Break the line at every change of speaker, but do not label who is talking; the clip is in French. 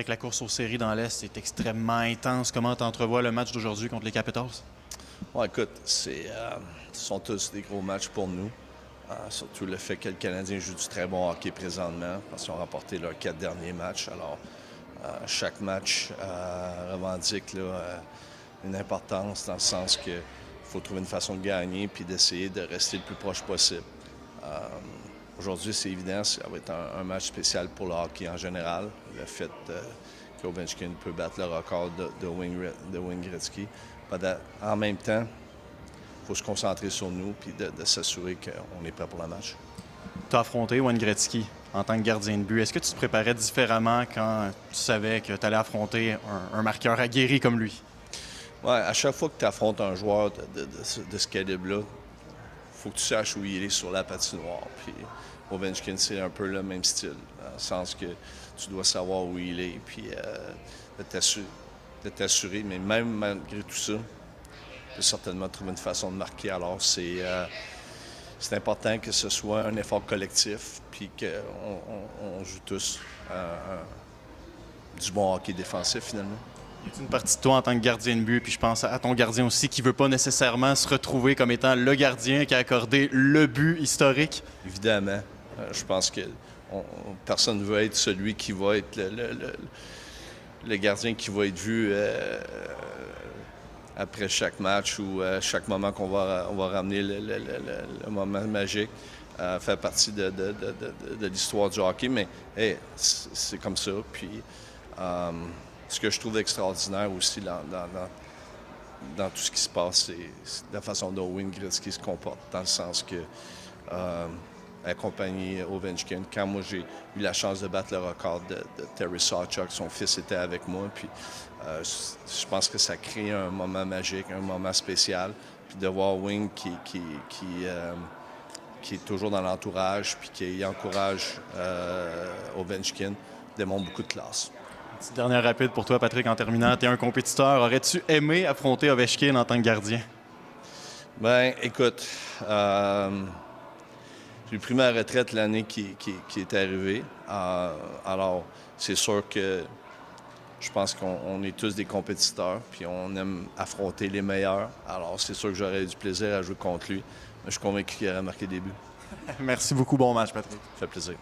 Avec la course aux séries dans l'Est, c'est extrêmement intense. Comment tu entrevois le match d'aujourd'hui contre les Capitals?
Ouais, écoute, ce sont tous des gros matchs pour nous. Surtout le fait que le Canadien joue du très bon hockey présentement, parce qu'ils ont remporté leurs 4 derniers matchs. Alors, chaque match revendique une importance dans le sens qu'il faut trouver une façon de gagner puis d'essayer de rester le plus proche possible. Aujourd'hui, c'est évident, ça va être un match spécial pour le hockey en général. Le fait qu'Ovechkin peut battre le record de Wayne Gretzky. En même temps, il faut se concentrer sur nous et de s'assurer qu'on est prêt pour le match.
Tu as affronté Wayne Gretzky en tant que gardien de but. Est-ce que tu te préparais différemment quand tu savais que tu allais affronter un marqueur aguerri comme lui?
Ouais, à chaque fois que tu affrontes un joueur de ce calibre-là, il faut que tu saches où il est sur la patinoire. Puis Ovechkin, c'est un peu le même style, dans le sens que tu dois savoir où il est, puis de t'assurer. Mais même malgré tout ça, tu peux certainement trouver une façon de marquer. Alors, c'est important que ce soit un effort collectif, puis qu'on joue tous du bon hockey défensif, finalement.
Y a une partie de toi en tant que gardien de but, puis je pense à ton gardien aussi, qui veut pas nécessairement se retrouver comme étant le gardien qui a accordé le but historique?
Évidemment. Je pense que personne ne veut être celui qui va être le gardien qui va être vu après chaque match ou à chaque moment qu'on va ramener le moment magique. Fait partie de l'histoire du hockey, mais hey, c'est comme ça. Puis ce que je trouve extraordinaire aussi dans tout ce qui se passe, c'est la façon dont Wayne Gretzky se comporte, dans le sens que accompagner Ovechkin. Quand moi j'ai eu la chance de battre le record de Terry Sawchuk, son fils était avec moi, puis je pense que ça crée un moment magique, un moment spécial. Puis de voir Wayne qui est toujours dans l'entourage, puis qui encourage Ovechkin, démontre beaucoup de classe.
Petite dernière rapide pour toi, Patrick, en terminant. Tu es un compétiteur. Aurais-tu aimé affronter Ovechkin en tant que gardien?
Ben, écoute, j'ai pris ma retraite l'année qui est arrivée. Alors, c'est sûr que je pense qu'on est tous des compétiteurs, puis on aime affronter les meilleurs. Alors, c'est sûr que j'aurais eu du plaisir à jouer contre lui. Mais je suis convaincu qu'il aurait marqué des buts.
Merci beaucoup. Bon match, Patrick.
Ça fait plaisir.